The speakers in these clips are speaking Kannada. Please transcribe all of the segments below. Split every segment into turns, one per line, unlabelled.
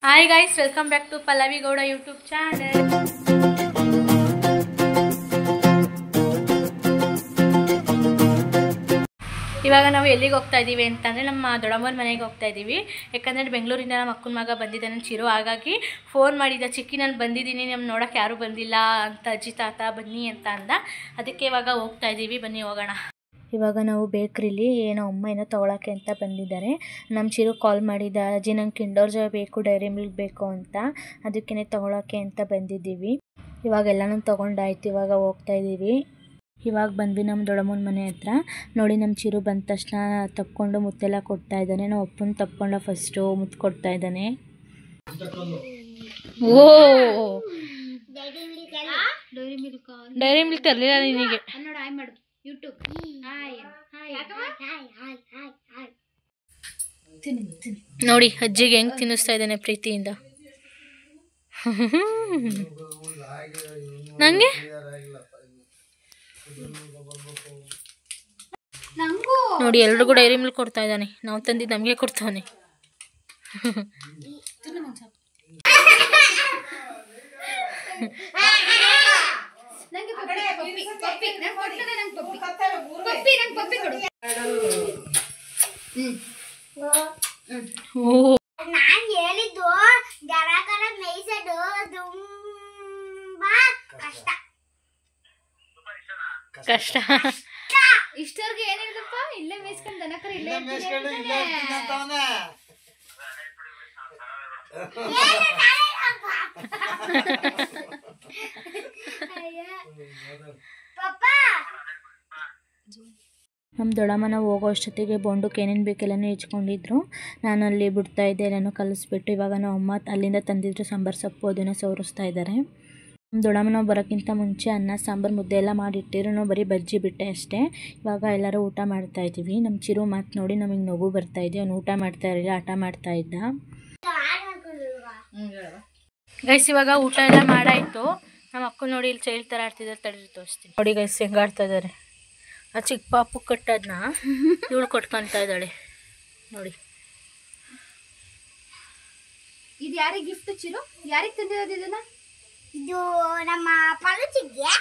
Hi guys, welcome back to Pallavi Gowda YouTube channel. ಇವಾಗ ನಾವು ಎಲ್ಲಿಗೆ ಹೋಗ್ತಾ ಇದ್ದೀವಿ ಅಂತಂದರೆ ನಮ್ಮ ದೊಡ್ಡಮ್ಮನ ಮನೆಗೆ ಹೋಗ್ತಾ ಇದ್ದೀವಿ. ಯಾಕಂದರೆ ಬೆಂಗಳೂರಿಂದ ನಮ್ಮ ಅಕ್ಕನ ಮಗ ಬಂದಿದ್ದಾನೆ ಚಿರು. ಹಾಗಾಗಿ ಫೋನ್ ಮಾಡಿದ್ದ, ಚಿಕ್ಕಿ ನಾನು ಬಂದಿದ್ದೀನಿ, ನಮ್ಮ ನೋಡೋಕ್ಕೆ ಯಾರೂ ಬಂದಿಲ್ಲ ಅಂತ, ಅಜ್ಜಿ ತಾತ ಬನ್ನಿ ಅಂತ ಅಂದ. ಅದಕ್ಕೆ ಇವಾಗ ಹೋಗ್ತಾ ಇದ್ದೀವಿ, ಬನ್ನಿ ಹೋಗೋಣ. ಇವಾಗ ನಾವು ಬೇಕ್ರಿಲಿ ಅಮ್ಮ ಏನೋ ತೊಗೊಳಕ್ಕೆ ಅಂತ ಬಂದಿದ್ದಾರೆ. ನಮ್ಮ ಚಿರು ಕಾಲ್ ಮಾಡಿದ್ದ, ಅಜ್ಜಿ ನಂಗೆ ಕಿಂಡರ್ ಜಾಯ್ ಬೇಕು, ಡೈರಿ ಮಿಲ್ಕ್ ಬೇಕು ಅಂತ. ಅದಕ್ಕೇ ತೊಗೊಳಕ್ಕೆ ಅಂತ ಬಂದಿದ್ದೀವಿ. ಇವಾಗೆಲ್ಲನೂ ತೊಗೊಂಡಾಯ್ತು, ಇವಾಗ ಹೋಗ್ತಾ ಇದ್ದೀವಿ. ಇವಾಗ ಬಂದ್ವಿ ನಮ್ಮ ದೊಡ್ಡಮ್ಮನ ಮನೆ ಹತ್ರ. ನೋಡಿ, ನಮ್ಮ ಚಿರು ಬಂದ ತಕ್ಷಣ ತಪ್ಕೊಂಡು ಮುತ್ತೆಲ್ಲ ಕೊಡ್ತಾ ಇದ್ದಾನೆ. ನಾವು ಅಪ್ಪನ ತಪ್ಕೊಂಡ ಫಸ್ಟು ಮುತ್ತು ಕೊಡ್ತಾ ಇದ್ದಾನೆ. ಓ, ಡೈರಿ ಮಿಲ್ಕ್ ತರಲಿಲ್ಲ ನಿನಗೆ. ನೋಡಿ ಅಜ್ಜಿಗೆ ಹೆಂಗ್ ತಿನ್ನಿಸ್ತಾ ಇದ್ದಾನೆ ಪ್ರೀತಿಯಿಂದ. ನಂಗೆ ನೋಡಿ ಎಲ್ರಿಗೂ ಡೈರಿ ಮಿಲ್ಕ್ ಕೊಡ್ತಾ ಇದ್ದಾನೆ. ನಾವು ತಂದಿದ್ದು ನಮಗೆ ಕೊಡ್ತಾನೆ.
ನಾನು ಹೇಳಿದ್ದು ದನಕರ ಮೇಯಿಸೋದು ತುಂಬಾ
ಕಷ್ಟ.
ಇಷ್ಟರ್ಗೆ ಏನ್ ಹೇಳಿದಪ್ಪ, ಇಲ್ಲೇ ಮೇಯಿಸ್ಕೊಂಡು ದನಕರ ಇಲ್ಲೇ
ನಮ್ಮ ದೊಡ್ಡಮ್ಮನ ಹೋಗೋ ಅಷ್ಟೊತ್ತಿಗೆ ಬೊಂಡಕ್ಕೆ ಏನೇನು ಬೇಕೆಲ್ಲನೂ ಹೆಚ್ಕೊಂಡಿದ್ರು. ನಾನು ಅಲ್ಲಿ ಬಿಡ್ತಾ ಇದ್ದೆ, ಎಲ್ಲನೂ ಕಲಿಸ್ಬಿಟ್ಟು. ಇವಾಗ ನಾವು ಅಮ್ಮ ಅಲ್ಲಿಂದ ತಂದಿದ್ರು ಸಾಂಬಾರು ಸೊಪ್ಪು, ಅದನ್ನು ಸೋರಿಸ್ತಾ ಇದ್ದಾರೆ. ನಮ್ಮ ದೊಡ್ಡಮ್ಮನ ಬರೋಕ್ಕಿಂತ ಮುಂಚೆ ಅನ್ನ ಸಾಂಬಾರು ಮುದ್ದೆ ಎಲ್ಲ ಮಾಡಿಟ್ಟಿರು. ನಾವು ಬರೀ ಬಜ್ಜಿ ಬಿಟ್ಟೆ ಅಷ್ಟೇ. ಇವಾಗ ಎಲ್ಲರೂ ಊಟ ಮಾಡ್ತಾಯಿದ್ದೀವಿ. ನಮ್ಮ ಚಿರು ಮಾತು ನೋಡಿ ನಮಗೆ ನಗು ಬರ್ತಾಯಿದೆ. ಅವ್ನು ಊಟ ಮಾಡ್ತಾ ಇರಲಿಲ್ಲ, ಆಟ ಮಾಡ್ತಾ ಇದ್ದ. ಗೈಸ್, ಇವಾಗ ಊಟ ಎಲ್ಲ ಮಾಡಾಯಿತು. ನಮ್ಮ ಅಕ್ಕ ನೋಡಿ ಇಲ್ಲಿ ಚೈಲ್ಡ್ ಥರ ಆಡ್ತಿದ್ದಾರೆ, ತಡೀರಿ ತೋರಿಸ್ತೀನಿ. ನೋಡಿ ಗೈಸ್ ಹೆಂಗೆ ಆಡ್ತಾ ಇದ್ದಾರೆ. ಆ ಚಿಕ್ಕ ಪಾಪು ಕಟ್ಟೋದನ್ನ ಇವಳು ಕೊಟ್ಕೊತಾ ಇದ್ದಾಳೆ ನೋಡಿ.
ಇದು ಯಾರಿಗೆ ಗಿಫ್ಟ್ ಚಿರು? ಯಾರಿಗೆ ತಂದಿರೋದು ಇದನ್ನ?
ಇದು ನಮ್ಮ ಪರಚಿಗೆ.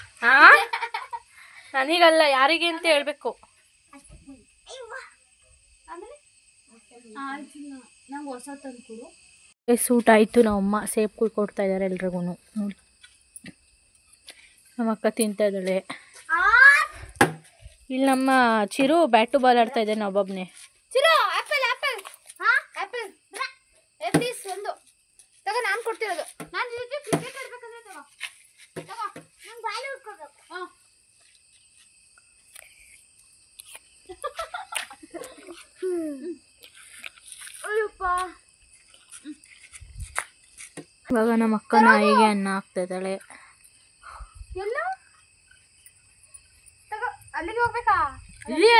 ನನಗಲ್ಲ, ಯಾರಿಗೆ ಅಂತ ಹೇಳ್ಬೇಕು.
ಆಮೇಲೆ ನಂಗೆ ಹೊಸ ತಂದ್ಕೊಡು.
ಊಟ ಆಯಿತು. ನಮ್ಮಮ್ಮ ಸೇಬ್ ಕೊಡ್ತಾ ಇದ್ದಾರೆ ಎಲ್ರಿಗೂ ನೋಡಿ. ನಮ್ಮ ಅಕ್ಕ ತಿಂತಾ ಇದ್ದಾಳೆ. ಇಲ್ಲಿ ನಮ್ಮ ಚಿರು ಬ್ಯಾಟು ಬಾಲ್ ಆಡ್ತಾ ಇದ್ದಾನೆ ಒಬ್ಬೊಬ್ಬನೇ.
Chiru apple apple apple please ಒಂದು ತಗೋ, ನಾನು ಕೊಡ್ತಿರೋದು. ನಾನು ಜೊತೆ ಕ್ರಿಕೆಟ್ ಆಡ್ಬೇಕಂದ್ರೆ ತಗೋ ತಗೋ, ನಂಗೆ ಬಾಲ್ ಹುಡ್ಕೋಬೇಕು. ಅಯ್ಯಪ್ಪ.
ಇವಾಗ ನಮ್ಮ ಅಕ್ಕ ನಾಯಿಗೆ ಅನ್ನ ಹಾಕ್ತಾ ಇದ್ದಾಳೆ.
ಎಲ್ಲ ತಗೋ, ಅಲ್ಲಿಗೆ ಹೋಗ್ಬೇಕಾ?
ಇಲ್ಲಿ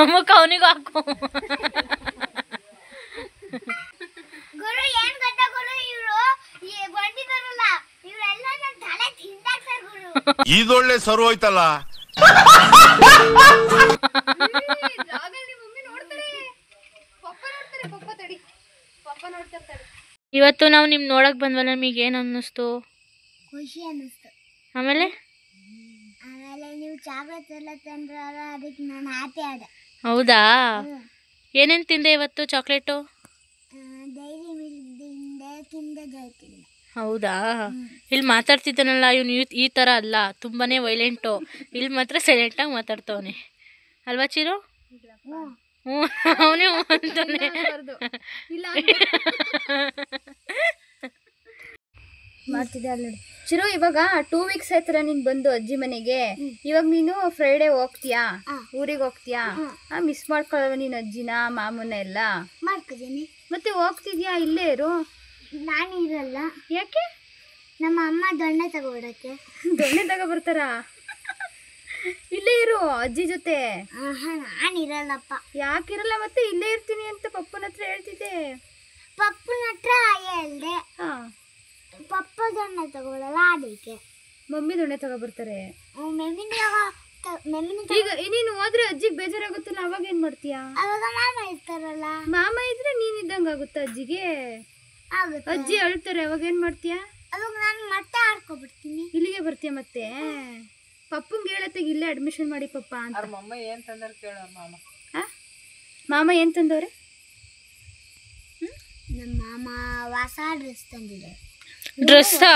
ಅಮ್ಮಕ್ಕ ಅವನಿಗೂ ಹಾಕು.
ಗುರು ಏನ್ ಗೊತ್ತಾ ಗುರು, ಇವರು ಬಂದಿದಾರಲ್ಲ ಇವರೆಲ್ಲ ನನ್ನ ತಲೆ ತಿಂದಾಕ್ತಾರೆ ಗುರು.
ಇದೊಳ್ಳೆ ಸರು ಹೋಯ್ತಲ್ಲ.
ಇವತ್ತು ನಾವು ನಿಮ್ ನೋಡಕ್ ಬಂದ್ವಲ್ಲ, ನಮಗೆ ಏನು ಅನ್ನಿಸ್ತು?
ಖುಷಿ ಅನ್ನಿಸ್ತು.
ಆಮೇಲೆ
ನೀವು ಚಾಕ್ಲೇಟ್ ಎಲ್ಲ ತಂದ್ರಲ್ಲ, ಅದಕ್ಕೆ ನಾನು ಹ್ಯಾಪಿ ಆದೆ.
ಹೌದಾ? ಏನೇನು ತಿಂದೆ ಇವತ್ತು ಚಾಕ್ಲೇಟು?
ಡೈರಿ ಮಿಲ್ಕ್ದಿಂದ ತಿಂದದಾಯ್ತಿಲ್ಲ.
ಹೌದಾ? ಇಲ್ಲಿ ಮಾತಾಡ್ತಿದ್ದಾನಲ್ಲ ಇವನು ಈ ಥರ ಅಲ್ಲ, ತುಂಬಾ ವೈಲೆಂಟು. ಇಲ್ಲಿ ಮಾತ್ರ ಸೈಲೆಂಟಾಗಿ ಮಾತಾಡ್ತವನೆ ಅಲ್ವಾ ಚಿರು? ಹ್ಞೂ, ಅವನೇ ಅಂತಾನೆ.
ಮಾಡ್ತಿದ್ದೆ ಅಲ್ಲಿ ಚಿರು. ಇವಾಗ 2 ವೀಕ್ಸ್ ಆಯ್ತಲ್ಲ ನೀನು ಬಂದು ಅಜ್ಜಿ ಮನೆಗೆ. ಇವಾಗ ನೀನು ಫ್ರೈಡೇ ಹೋಗ್ತೀಯಾ, ಊರಿಗೆ ಹೋಗ್ತೀಯಾ? ಮಿಸ್ ಮಾಡ್ಕೊಳ್ಳವ ನೀನು ಅಜ್ಜಿನ ಮಾಮೂನ ಎಲ್ಲ?
ಮಾಡ್ಕೋತೀನಿ.
ಮತ್ತೆ ಹೋಗ್ತಿದ್ಯಾ? ಇಲ್ಲೇ ಇರು.
ನಾನು ಇರಲ್ಲ.
ಯಾಕೆ?
ನಮ್ಮ ಅಮ್ಮ ದೊಣ್ಣೆ ತಗೊಬರಕ್ಕೆ.
ದೊಣ್ಣೆ ತಗೊಬರ್ತಾರಾ? ಇಲ್ಲೇ ಇರು ಅಜ್ಜಿ ಜೊತೆ.
ನಾನಿರಲ್ಲಪ್ಪ.
ಯಾಕಿರಲ್ಲ ಮತ್ತೆ? ಇಲ್ಲೇ ಇರ್ತೀನಿ ಅಂತ ಪಪ್ಪನ ಹತ್ರ ಹೇಳ್ತಿದ್ದೆ.
ಪಪ್ಪನ ಹತ್ರ ಹೇಳ್ದೆ.
ಹಾ,
ಪಪ್ಪ ದೊಣ್ಣೆ ತಗೊಳ್ಳಲ್ಲ ಅದಕ್ಕೆ.
ಮಮ್ಮಿ ದೊಣ್ಣೆ ತಗೊಬರ್ತಾರೆ.
ಮೆಮ್ಮಿನ
ಈಗ ನೀನು ಹೋದ್ರೆ ಅಜ್ಜಿಗೆ ಬೇಜಾರಾಗುತ್ತಲ್ಲ, ಅವಾಗ ಏನ್ ಮಾಡ್ತೀಯಾ?
ಅವಾಗ ಮಾಮ ಇರ್ತಾರಲ್ಲ.
ಮಾಮ ಇದ್ರೆ ನೀನ್ ಇದ್ದಂಗ ಆಗುತ್ತ ಅಜ್ಜಿಗೆ?
ಆಗುತ್ತೆ.
ಅಜ್ಜಿ ಅಳ್ತಾರೆ, ಅವಾಗ ಏನ್ ಮಾಡ್ತೀಯಾ?
ಅವಾಗ ನಾನು ಮತ್ತೆ ಆಡ್ಕೊಬಿಡ್ತೀನಿ.
ಇಲ್ಲಿಗೆ ಬರ್ತೀಯ ಮತ್ತೆ? ಪಪ್ಪಂಗೆ ಹೇಳತ್ತಾಗ ಇಲ್ಲೇ ಅಡ್ಮಿಷನ್ ಮಾಡಿ ಪಪ್ಪ ಅಂತ.
ಮಮ್ಮ ಏನ್ ತಂದಾರ ಕೇಳ ಮಾಮ.
ಮಾಮ ಏನ್ ತಂದವ್ರೆ?
ನಮ್ಮ ಮಾಮ ಹೊಸ ಡ್ರೆಸ್ ತಂದಿದ್ದಾರೆ.
ಡ್ರೆಸ್ಸಾ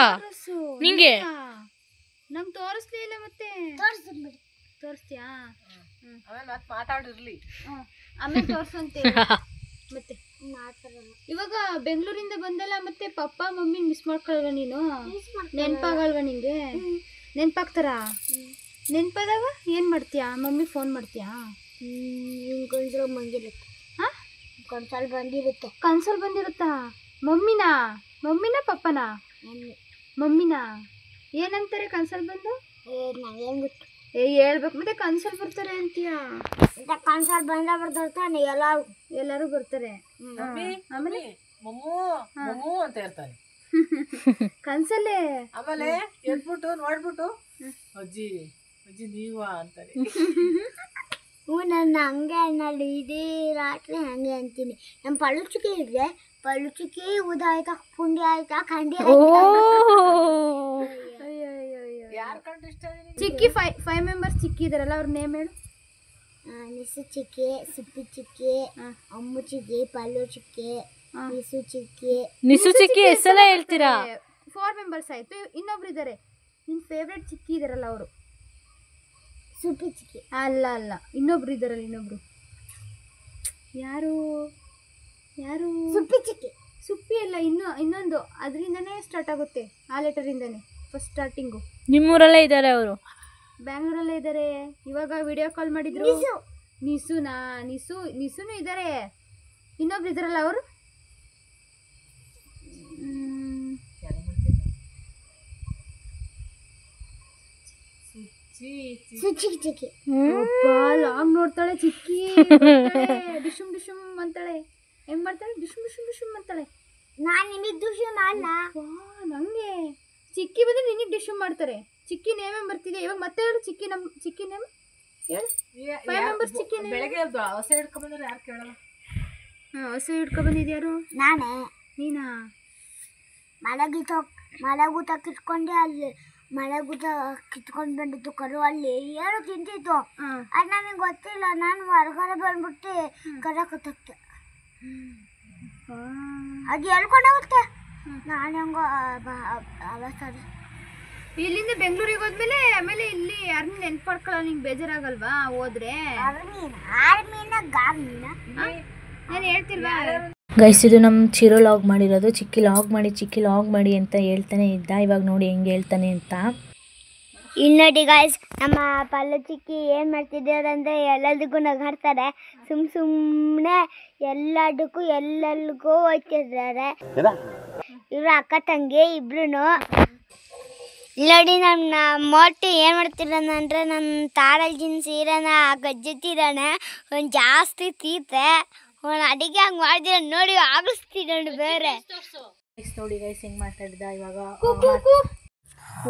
ನಿಂಗೆ?
ನಮ್ ತೋರಿಸ್ಲೇ ಇಲ್ಲ ಮತ್ತೆ.
ತೋರಿಸ್ಬಿಡಿ.
ತೋರಿಸ್ತೀಯಾ?
ಆಮೇಲೆ ಮತ್ತೆ ಮಾತಾಡಿರ್ಲಿ.
ಆಮೇಲೆ ತೋರ್ಸಂತೆ. ಮತ್ತೆ ಇವಾಗ ಬೆಂಗಳೂರಿಂದ ಬಂದಲ್ಲ, ಮತ್ತೆ ಪಪ್ಪ ಮಮ್ಮಿ ಮಿಸ್ ಮಾಡ್ಕೊಳ್ವ ನೀನು? ನೆನ್ಪಾಗಲ್ವಾ ನಿಂಗೆ? ನೆನ್ಪಾಗ್ತಾರ? ನೆನ್ಪಾದಾಗ ಏನ್ ಮಾಡ್ತೀಯಾ? ಮಮ್ಮಿ ಫೋನ್ ಮಾಡ್ತೀಯಾ?
ಕನ್ಸಲ್ ಬಂದಿರುತ್ತೆ.
ಹಾ,
ಕನ್ಸಲ್ ಬಂದಿರುತ್ತೆ.
ಕನ್ಸಲ್ ಬಂದಿರುತ್ತಾ? ಮಮ್ಮಿನ ಪಪ್ಪನ? ಮಮ್ಮಿನ ಏನಂತಾರೆ ಕನ್ಸಲ್ ಬಂದು?
ನಂಗೇನ್ ಗೊತ್ತು.
ಹೇಳ್ಬೇಕು ಮತ್ತೆ. ಕನ್ಸಲ್ ಬರ್ತಾರೆ ಅಂತೀಯ?
ಕನ್ಸಲ್ ಬರ್ತಾನೆ
ಎಲ್ಲರೂ ಬರ್ತಾರೆ. ಆಮೇಲೆ
ಮಮ್ಮು ಅಂತ ಇರ್ತಾನೆ
ಕನ್ಸಲ್ಲೇ.
ಆಮೇಲೆ ಎದ್ಬಿಟ್ಟು ನೋಡ್ಬಿಟ್ಟು ಅಜ್ಜಿ ಅಜ್ಜಿ ನೀವ ಅಂತಾರೆ.
ನನ್ನ ಹಂಗೆ ಅನ್ನಲ್ಲಿ ಇಡೀ ರಾತ್ರಿ ಹಂಗೆ ಅಂತೀನಿ. ನಮ್ಮ ಪಳುಚುಕಿ ಇದ್ರೆ ಪಳುಚುಕಿ ಉದಾಯ್ತಾ, ಪುಂಡಿ ಆಯ್ತಾ, ಖಂಡಿ
ಯಾರ್ ಕಂಡು ಇಷ್ಟ?
ಚಿಕ್ಕಿ 5 ಮೆಂಬರ್ಸ್ ಚಿಕ್ಕಿ ಇದಾರಲ್ಲ, ಅವ್ರ ನೇಮ್ ಹೇಳು.
ನಿಸು ಚಿಕ್ಕಿ, ಸುಪ್ಪಿ ಚಿಕ್ಕಿ, ಅಮ್ಮು ಚಿಕ್ಕಿ, ಪಲ್ಲು ಚಿಕ್ಕಿ, ನಿಸು ಚಿಕ್ಕಿ
ಹೆಸರ ಹೇಳ್ತೀರಾ?
4 ಮೆಂಬರ್ಸ್ ಆಯ್ತು. ಇನ್ನೊಬ್ರು ಇದ್ದಾರೆ, ನಿನ್ ಫೇವ್ರೆಟ್ ಚಿಕ್ಕಿ ಇದಾರಲ್ಲ ಅವರು.
ಸುಪ್ಪಿ ಚಿಕ್ಕಿ
ಅಲ್ಲ, ಇನ್ನೊಬ್ರು ಇದಾರಲ್ಲ. ಇನ್ನೊಬ್ರು ಯಾರು?
ಸುಪ್ಪಿ ಚಿಕ್ಕಿ.
ಸುಪ್ಪಿ ಅಲ್ಲ, ಇನ್ನೊಂದು ಅದರಿಂದನೇ ಸ್ಟಾರ್ಟ್ ಆಗುತ್ತೆ. ಆ ಲೆಟರಿಂದನೇ ಫಸ್ಟ್ ಸ್ಟಾರ್ಟಿಂಗು.
ನಿಮ್ಮೂರಲ್ಲೇ ಇದ್ದಾರೆ ಅವರು?
ಬ್ಯಾಂಗ್ಳೂರಲ್ಲೇ ಇದ್ದಾರೆ. ಇವಾಗ ವಿಡಿಯೋ ಕಾಲ್ ಮಾಡಿದ್ರು. ನಿಸುನು ಇದ್ದಾರೆ. ಇನ್ನೊಬ್ರು ಇದಾರಲ್ಲ ಅವರು.
ಚಿಕ್ಕಿ
ಲಾಂಗ್ ನೋಡ್ತಾಳೆ ಚಿಕ್ಕಿ. ಡಿಶುಮ್ ಡಿಶುಮ್ ಅಂತಾಳೆ. ಹೆಂಗ್ ಮಾಡ್ತಾಳೆ? ಡಿಶುಮ್ ಡಿಶುಮ್ ಡಿಶುಮ್ ಅಂತಾಳೆ.
ನಾನು ನಿಮಗೆ ದುಷಿ ಮಾಡಲ್ಲ.
ನಂಗೆ ಚಿಕ್ಕಿ ಬಂದ್ರೆ ನಿನಗೆ ಡಿಶುಮ್ ಮಾಡ್ತಾರೆ. ಚಿಕ್ಕಿ ನೇಮೇ ಬರ್ತಿದೆ ಇವಾಗ. ಮತ್ತೆ ಹೇಳು ಚಿಕ್ಕಿ ನೇಮ್ ಹೇಳು. 5 ಮೆಂಬರ್ಸ್ ಚಿಕ್ಕಿ ನೇಮ್.
ಬೆಳಗ್ಗೆ ಹೊಸ ಹಿಡ್ಕೊಂಡ್ಬಂದ್ರೆ ಯಾರು ಕೇಳಲ್ಲ.
ಹೊಸ ಹಿಡ್ಕೊಬಂದಿದ್ಯಾರು?
ನಾನೇ.
ನೀನಾ?
ಮಲಗೂತ ಕಿತ್ಕೊಂಡೆ. ಅಲ್ಲಿ ಮಲಗೂತ ಕಿತ್ಕೊಂಡು ಬಂದಿತ್ತು ಕರು. ಅಲ್ಲಿ ಏನು ತಿಂತಿತ್ತು ಅದು ನನಗೆ ಗೊತ್ತಿಲ್ಲ. ನಾನು ಹೊರಗಡೆ ಬಂದ್ಬಿಟ್ಟು ಕರ ಕತ್ತಕ್ಕೆ ಅದು ಎಳ್ಕೊಂಡು ಹೋಗುತ್ತೆ. ನಾನು ಹೆಂಗೋ ಅವಸ್ಥೆ.
ಇಲ್ಲಿಂದ ಬೆಂಗಳೂರಿಗೆ ಹೋದ್ಮೇಲೆ ಆಮೇಲೆ ಇಲ್ಲಿ ಯಾರನ್ನ ನೆನ್ಪಡ್ಕೊಳ್ಳೋ ನಿಂಗೆ ಬೇಜಾರಾಗಲ್ವಾ ಹೋದ್ರೆ? ನಾನು ಹೇಳ್ತಿಲ್ವಾ?
ಗೈಸ್, ಇದು ನಮ್ಮ ಚಿರೋ ಲಾಗ್ ಮಾಡಿರೋದು. ಚಿಕ್ಕಿ ಲಾಗ್ ಮಾಡಿ ಅಂತ ಹೇಳ್ತಾನೆ ಇದ್ದ. ಇವಾಗ ನೋಡಿ ಹೆಂಗೆ ಹೇಳ್ತಾನೆ ಅಂತ.
ಇಲ್ಲಿ ನೋಡಿ ಗಾಯ್ಸ್, ನಮ್ಮ ಪಲ್ಲು ಚಿಕ್ಕಿ ಏನು ಮಾಡ್ತಿದ್ದಾರಂದ್ರೆ ಎಲ್ಲದಕ್ಕೂ ನಗಾಡ್ತಾರೆ. ಸುಮ್ಮನೆ ಎಲ್ಲದಕ್ಕೂ ಎಲ್ಲೆಲ್ಗೂ ಹೋಗ್ತಿದ್ದಾರೆ. ಇವರು ಅಕ್ಕ ತಂಗಿ ಇಬ್ರು. ನೋಡಿ ನಮ್ಮ ಮೋಟಿ ಏನು ಮಾಡ್ತಿದ್ದಾನಂದ್ರೆ ನಮ್ಮ ತಾರಲ್ ಸೀರೆನ ಗಜ್ಜುತ್ತಿದ್ದಾನೆ. ಒಂದು ಜಾಸ್ತಿ ತೀತೆ ಅವನು ಅಡಿಗೆ ಹಂಗೆ ಮಾಡಿದ್ರೆ ನೋಡಿ ಆಗಿಸ್ತಿದ್ದಾನೆ ಬೇರೆ.
ನೋಡಿ ಗೈಸ್ ಹೆಂಗೆ ಮಾತಾಡಿದ ಇವಾಗ.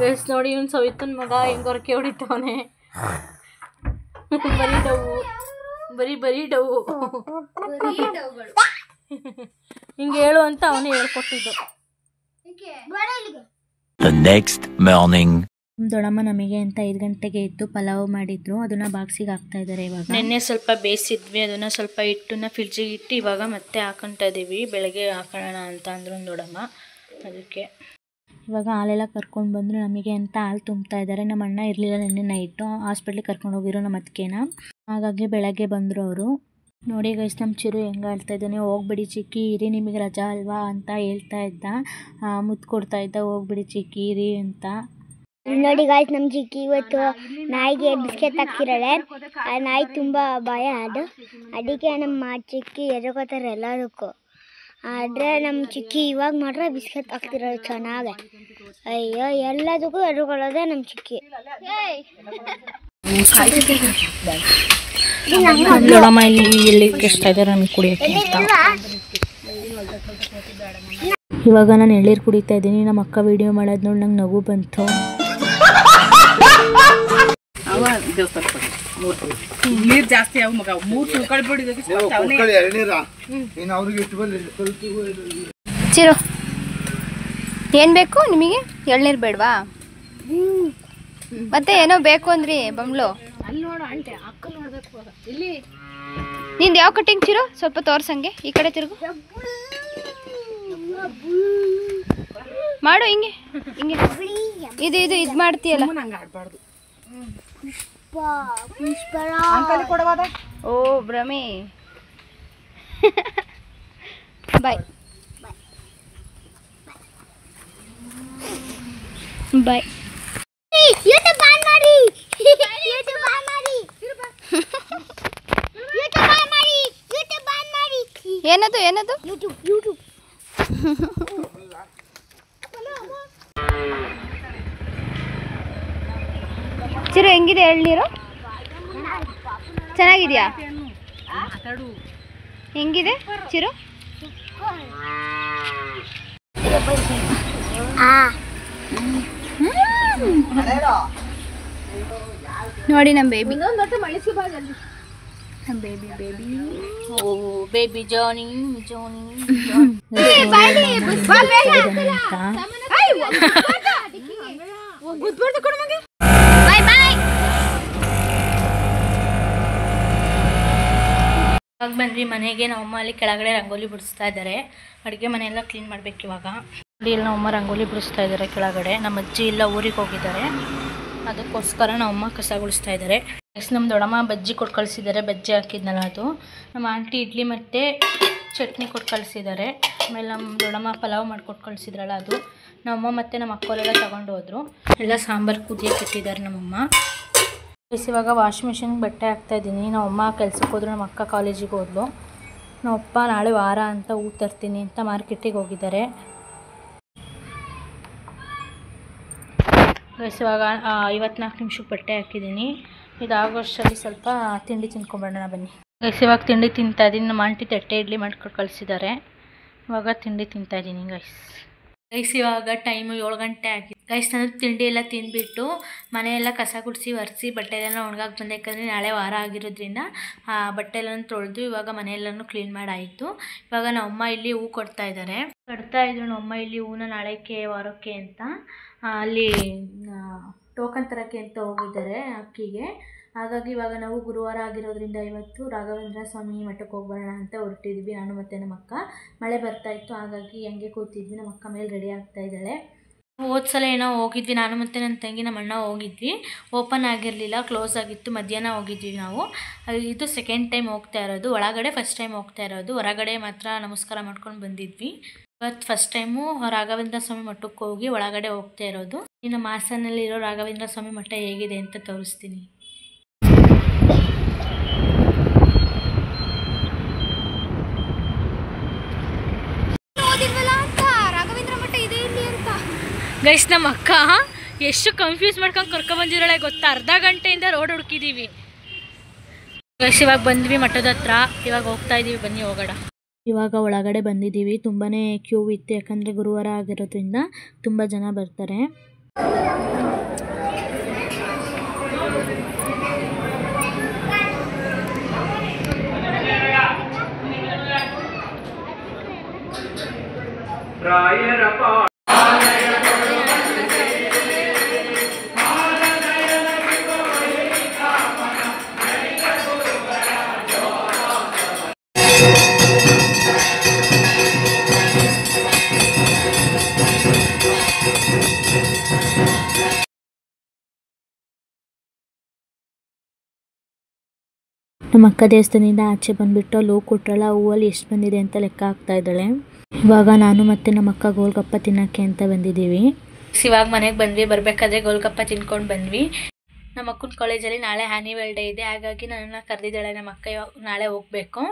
ಗೈಸ್ ನೋಡಿ ಇವ್ನು ಸವಿತನ್ ಮಗ ಹೆಂಗೆ ಹೊರಕೆ ಹೊಡಿತವನೆ. ಬರೀ ಡವು ಹಿಂಗೆ ಹೇಳು ಅಂತ ಅವನೇ ಹೇಳ್ಕೊಟ್ಟಿದ್ದು.
The next morning.
ದೊಡ್ಡಮ್ಮ ನಮಗೆ ಅಂತ 5 ಗಂಟೆಗೆ ಇದ್ದು ಪಲಾವ್ ಮಾಡಿದ್ರು. ಅದನ್ನ ಬಾಕ್ಸಿಗೆ ಹಾಕ್ತಾ ಇದ್ದಾರೆ ಇವಾಗ. ನೆನ್ನೆ ಸ್ವಲ್ಪ ಬೇಯಿಸಿದ್ವಿ, ಅದನ್ನ ಸ್ವಲ್ಪ ಹಿಟ್ಟನ್ನ ಫ್ರಿಡ್ಜಿಗೆ ಇಟ್ಟು ಇವಾಗ ಮತ್ತೆ ಹಾಕೊತಾ ಇದ್ದೀವಿ. ಬೆಳಗ್ಗೆ ಹಾಕೋಣ ಅಂತ ಅಂದ್ರು ದೊಡ್ಡಮ್ಮ. ಅದಕ್ಕೆ ಇವಾಗ ಹಾಲೆಲ್ಲ ಕರ್ಕೊಂಡು ಬಂದರು. ನಮಗೆ ಅಂತ ಹಾಲು ತುಂಬ್ತಾ ಇದ್ದಾರೆ. ನಮ್ಮ ಅಣ್ಣ ಇರಲಿಲ್ಲ ನೆನ್ನೆ ನೈಟು, ಹಾಸ್ಪಿಟ್ಲಿಗೆ ಕರ್ಕೊಂಡು ಹೋಗಿರೋ ನಮ್ಮ ಅತ್ತಿಗೆನ. ಹಾಗಾಗಿ ಬೆಳಗ್ಗೆ ಬಂದರು ಅವರು. ನೋಡಿ ಗೈಸ್ ನಮ್ಮ ಚಿರು ಹೆಂಗೆ ಹೇಳ್ತಾ ಇದ್ದಾನೆ, ಹೋಗ್ಬಿಡಿ ಚಿಕ್ಕಿ ಇರಿ, ನಿಮಗೆ ರಜಾ ಅಲ್ವಾ ಅಂತ ಹೇಳ್ತಾ ಇದ್ದ. ಮುತ್ತು ಕೊಡ್ತಾ ಇದ್ದ, ಹೋಗ್ಬಿಡಿ ಚಿಕ್ಕಿ ಇರಿ ಅಂತ.
ನೋಡಿ ಗಾಯ್ಸ್, ನಮ್ಮ ಚಿಕ್ಕಿ ಇವತ್ತು ನಾಯಿಗೆ ಬಿಸ್ಕೆಟ್ ಹಾಕಿರೋಳೆ. ಆ ನಾಯಿ ತುಂಬ ಭಯ ಅದಕ್ಕೆ ನಮ್ಮ ಚಿಕ್ಕಿ ಎದುರ್ಕೋತಾರೆ ಎಲ್ಲದಕ್ಕೂ. ಆದರೆ ನಮ್ಮ ಚಿಕ್ಕಿ ಇವಾಗ ಮಾತ್ರ ಬಿಸ್ಕೆಟ್ ಹಾಕ್ತಿರೋದು ಚೆನ್ನಾಗೆ. ಅಯ್ಯೋ ಎಲ್ಲದಕ್ಕೂ ಎದುರ್ಕೊಳ್ಳೋದೆ ನಮ್ಮ ಚಿಕ್ಕಿ.
ದೊಡ್ಡಮ್ಮ ಇಲ್ಲಿ ಎಲ್ಲಿ ಕೆಸ್ತಾ ಇದ್ದಾರೆ ನಮಗೆ ಕುಡಿಯೋಕ್ಕೆ ಅಂತ. ಇವಾಗ ನಾನು ಎಳ್ಳೀರು ಕುಡಿತಾ ಇದ್ದೀನಿ. ನಮ್ಮ ಅಕ್ಕ ವಿಡಿಯೋ ಮಾಡೋದು ನೋಡಿ ನಂಗೆ ನಗು ಬಂತು.
ನೀರು ಜಾಸ್ತಿ ಯಾವ ಮಗ 3 ತುಳ್ಕೊಳ್ಬಿಡಿದ
ಚಿರು ಏನು ಬೇಕು ನಿಮಗೆ? ಎಳ್ನೀರು ಬೇಡವಾ? ಮತ್ತೆ ಏನೋ ಬೇಕು ಅಂದ್ರಿ ಬಂಬ್ಳು.
ಅಲ್ಲಿ ನೋಡು ಆಂಟಿ ಅಕ್ಕ ನೋಡ್ಬೇಕು ಇಲ್ಲಿ.
ನಿಂದು ಯಾವ ಕಟಿಂಗ್ ಚಿರು? ಸ್ವಲ್ಪ ತೋರ್ಸಂಗೆ ಈ ಕಡೆ ತಿರುಗು. ಮಾಡು ಹಿಂಗೆ ಹಿಂಗೆ. ಇದು ಇದು ಇದು ಮಾಡ್ತೀಯಲ್ಲ.
ನಂಗೆ ಆಡ್ಬಾರ್ದು.
ಓ ಭ್ರಮೆ. ಬಾಯ್ ಬಾಯ್. ಏನದು ಏನದು? ಯೂಟ್ಯೂಬ್. ಚಿರು ಹೆಂಗಿದೆ ಎಳ್ನೀರು? ಚೆನ್ನಾಗಿದ್ಯಾ? ಹೆಂಗಿದೆ ಚಿರು? ನೋಡಿ ನಮ್ಮ baby. Baby baby.
Oh baby Johnny Johnny ಇವಾಗ ಬಂದ್ವಿ ಮನೆಗೆ. ನಮ್ಮಮ್ಮ ಅಲ್ಲಿ ಕೆಳಗಡೆ ರಂಗೋಲಿ ಬಿಡಿಸ್ತಾ ಇದ್ದಾರೆ. ಅಡುಗೆ ಮನೆಯೆಲ್ಲ ಕ್ಲೀನ್ ಮಾಡ್ಬೇಕು ಇವಾಗ. ಇಲ್ಲಿ ನಮ್ಮಮ್ಮ ರಂಗೋಲಿ ಬಿಡಿಸ್ತಾ ಇದ್ದಾರೆ ಕೆಳಗಡೆ. ನಮ್ಮ ಅಜ್ಜಿ ಎಲ್ಲ ಊರಿಗೆ ಹೋಗಿದ್ದಾರೆ, ಅದಕ್ಕೋಸ್ಕರ ನಮ್ಮಮ್ಮ ಕಸ ಗುಡಿಸ್ತಾ ಇದ್ದಾರೆ. ನೆಕ್ಸ್ಟ್ ನಮ್ಮ ದೊಡ್ಡಮ್ಮ ಬಜ್ಜಿ ಕೊಟ್ಟು ಕಳಿಸಿದ್ದಾರೆ. ಬಜ್ಜಿ ಹಾಕಿದ್ನಲ್ಲ ಅದು. ನಮ್ಮ ಆಂಟಿ ಇಡ್ಲಿ ಮತ್ತು ಚಟ್ನಿ ಕೊಟ್ಟು ಕಳಿಸಿದ್ದಾರೆ. ಆಮೇಲೆ ನಮ್ಮ ದೊಡ್ಡಮ್ಮ ಪಲಾವ್ ಮಾಡಿಕೊಟ್ಟು ಕಳಿಸಿದ್ರಲ್ಲ ಅದು. ನಮ್ಮಮ್ಮ ಮತ್ತು ನಮ್ಮ ಅಕ್ಕವರೆಲ್ಲ ತೊಗೊಂಡು ಹೋದರು. ಎಲ್ಲ ಸಾಂಬಾರು ಕುದಿಯೋಕೆ ಇಟ್ಟಿದ್ದಾರೆ ನಮ್ಮಮ್ಮ. ಇವಾಗ ವಾಷಿಂಗ್ ಮಿಷಿನ್ಗೆ ಬಟ್ಟೆ ಹಾಕ್ತಾಯಿದ್ದೀನಿ. ನಮ್ಮಮ್ಮ ಕೆಲ್ಸಕ್ಕೆ ಹೋದ್ರು, ನಮ್ಮ ಅಕ್ಕ ಕಾಲೇಜಿಗೆ ಹೋದ್ಲು. ನಮ್ಮಪ್ಪ ನಾಳೆ ವಾರ ಅಂತ ಹೂ ತರ್ತೀನಿ ಅಂತ ಮಾರ್ಕೆಟಿಗೆ ಹೋಗಿದ್ದಾರೆ. ಇವಾಗ 54 ನಿಮಿಷಕ್ಕೆ ಬಟ್ಟೆ ಹಾಕಿದ್ದೀನಿ. ಇದಾಗೋಷ್ಟರಲ್ಲಿ ಸ್ವಲ್ಪ ತಿಂಡಿ ತಿನ್ಕೊಂಬರೋಣ ಬನ್ನಿ. ಇವಾಗ ತಿಂಡಿ ತಿಂತಾಯಿದ್ದೀನಿ. ನಮ್ಮ ಆಂಟಿ ತಟ್ಟೆ ಇಡ್ಲಿ ಮಾಡ್ಕೊಂಡು ಕಳಿಸಿದ್ದಾರೆ. ಇವಾಗ ತಿಂಡಿ ತಿಂತಾಯಿದ್ದೀನಿ ಗೈಸ್. ಇವಾಗ ಟೈಮು 7 ಗಂಟೆ ಆಗಿದೆ ಗೈಸ್. ನಾನು ತಿಂಡಿ ಎಲ್ಲ ತಿಂದುಬಿಟ್ಟು ಮನೆಯೆಲ್ಲ ಕಸ ಗುಡಿಸಿ ಒರೆಸಿ ಬಟ್ಟೆ ಎಲ್ಲ ಒಣಗಾಕಿ ಬಂದೆ. ಯಾಕಂದರೆ ನಾಳೆ ವಾರ ಆಗಿರೋದ್ರಿಂದ ಬಟ್ಟೆ ಎಲ್ಲ ತೊಳೆದು ಇವಾಗ ಮನೆಯೆಲ್ಲನೂ ಕ್ಲೀನ್ ಮಾಡಾಯಿತು. ಇವಾಗ ನಮ್ಮಮ್ಮ ಇಲ್ಲಿ ಹೂ ಕೊಡ್ತಾ ಇದ್ದಾರೆ. ಕೊಡ್ತಾಯಿದ್ರು ನಮ್ಮಮ್ಮ ಇಲ್ಲಿ ಹೂನ ನಾಳೆಗೆ ವಾರಕ್ಕೆ ಅಂತ. ಅಲ್ಲಿ ಟೋಕನ್ ತರೋಕ್ಕೆ ಅಂತ ಹೋಗಿದ್ದಾರೆ ಅಕ್ಕಿಗೆ. ಹಾಗಾಗಿ ಇವಾಗ ನಾವು ಗುರುವಾರ ಆಗಿರೋದ್ರಿಂದ ಇವತ್ತು ರಾಘವೇಂದ್ರ ಸ್ವಾಮಿ ಮಠಕ್ಕೆ ಹೋಗ್ಬರೋಣ ಅಂತ ಹೊರಟಿದ್ವಿ, ನಾನು ಮತ್ತು ನಮ್ಮ ಅಕ್ಕ. ಮಳೆ ಬರ್ತಾಯಿತ್ತು, ಹಾಗಾಗಿ ಹಂಗೆ ಕೂತಿದ್ವಿ. ನಮ್ಮ ಅಕ್ಕ ಮೇಲೆ ರೆಡಿ ಆಗ್ತಾ ಇದ್ದಾಳೆ. ಹೋದ ಸಲ ಏನೋ ಹೋಗಿದ್ವಿ, ನಾನು ಮತ್ತು ನನ್ನ ತಂಗಿ ನಮ್ಮ ಅಣ್ಣ ಹೋಗಿದ್ವಿ. ಓಪನ್ ಆಗಿರಲಿಲ್ಲ, ಕ್ಲೋಸ್ ಆಗಿತ್ತು. ಮಧ್ಯಾಹ್ನ ಹೋಗಿದ್ವಿ ನಾವು. ಇದು ಸೆಕೆಂಡ್ ಟೈಮ್ ಹೋಗ್ತಾ ಇರೋದು. ಒಳಗಡೆ ಫಸ್ಟ್ ಟೈಮ್ ಹೋಗ್ತಾ ಇರೋದು. ಹೊರಗಡೆ ಮಾತ್ರ ನಮಸ್ಕಾರ ಮಾಡ್ಕೊಂಡು ಬಂದಿದ್ವಿ. ಇವತ್ತು ಫಸ್ಟ್ ಟೈಮು ರಾಘವೇಂದ್ರ ಸ್ವಾಮಿ ಮಠಕ್ಕೆ ಹೋಗಿ ಒಳಗಡೆ ಹೋಗ್ತಾ ಇರೋದು. ಇನ್ನು ಹಾಸನಲ್ಲಿರೋ ರಾಘವೇಂದ್ರ ಸ್ವಾಮಿ ಮಠ ಹೇಗಿದೆ ಅಂತ ತೋರಿಸ್ತೀನಿ. ಗೈಸ್ ನಮ್ಮ ಅಕ್ಕ ಎಷ್ಟು ಕನ್ಫ್ಯೂಸ್ ಮಾಡ್ಕೊಂಡು ಕರ್ಕೊಬಂದಿರೋಳೆ ಗೊತ್ತಾ. ಅರ್ಧ ಗಂಟೆಯಿಂದ ರೋಡ್ ಹುಡುಕಿದ್ದೀವಿ ಗೈಸ್. ಇವಾಗ ಬಂದ್ವಿ ಮಠದ ಹತ್ರ. ಇವಾಗ ಹೋಗ್ತಾ ಇದ್ದೀವಿ, ಬನ್ನಿ ಹೋಗೋಣ. ಇವಾಗ ಒಳಗಡೆ ಬಂದಿದ್ದೀವಿ. ತುಂಬಾ ಕ್ಯೂ ಇತ್ತು, ಯಾಕಂದರೆ ಗುರುವಾರ ಆಗಿರೋದ್ರಿಂದ ತುಂಬ ಜನ ಬರ್ತಾರೆ. ನಮ್ಮ ಅಕ್ಕ ದೇವಸ್ಥಾನದಿಂದ ಆಚೆ ಬಂದುಬಿಟ್ಟು ಅಲ್ಲಿ ಹೂ ಕೊಟ್ಟರಲ್ಲ, ಹೂವಲ್ಲಿ ಎಷ್ಟು ಬಂದಿದೆ ಅಂತ ಲೆಕ್ಕ ಹಾಕ್ತಾ ಇದ್ದಾಳೆ. ಇವಾಗ ನಾನು ಮತ್ತು ನಮ್ಮ ಅಕ್ಕ ಗೋಲ್ಗಪ್ಪ ತಿನ್ನೋಕ್ಕೆ ಅಂತ ಬಂದಿದ್ದೀವಿ. ಇವಾಗ ಮನೆಗೆ ಬಂದ್ವಿ. ಬರಬೇಕಾದ್ರೆ ಗೋಲ್ಗಪ್ಪ ತಿನ್ಕೊಂಡು ಬಂದ್ವಿ. ನಮ್ಮ ಅಕ್ಕನ ಕಾಲೇಜಲ್ಲಿ ನಾಳೆ ಆ್ಯನಿವಲ್ ಡೇ ಇದೆ, ಹಾಗಾಗಿ ನನ್ನನ್ನು ಕರೆದಿದ್ದಾಳೆ ನಮ್ಮ ಅಕ್ಕ. ನಾಳೆ ಹೋಗಬೇಕು.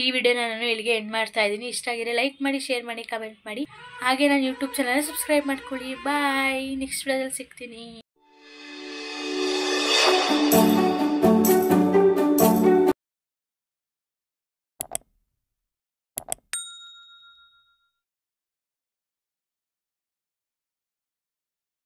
ಈ ವಿಡಿಯೋನ ನಾನು ಇಲ್ಲಿಗೆ ಎಂಡ್ ಮಾಡ್ತಾ ಇದ್ದೀನಿ. ಇಷ್ಟ ಆಗಿದ್ರೆ ಲೈಕ್ ಮಾಡಿ, ಶೇರ್ ಮಾಡಿ, ಕಮೆಂಟ್ ಮಾಡಿ. ಹಾಗೆ ನಾನು ಯೂಟ್ಯೂಬ್ ಚಾನಲ್ ಸಬ್ಸ್ಕ್ರೈಬ್ ಮಾಡ್ಕೊಳ್ಳಿ. ಬಾಯ್. ನೆಕ್ಸ್ಟ್ ವಿಡಿಯೋದಲ್ಲಿ ಸಿಗ್ತೀನಿ.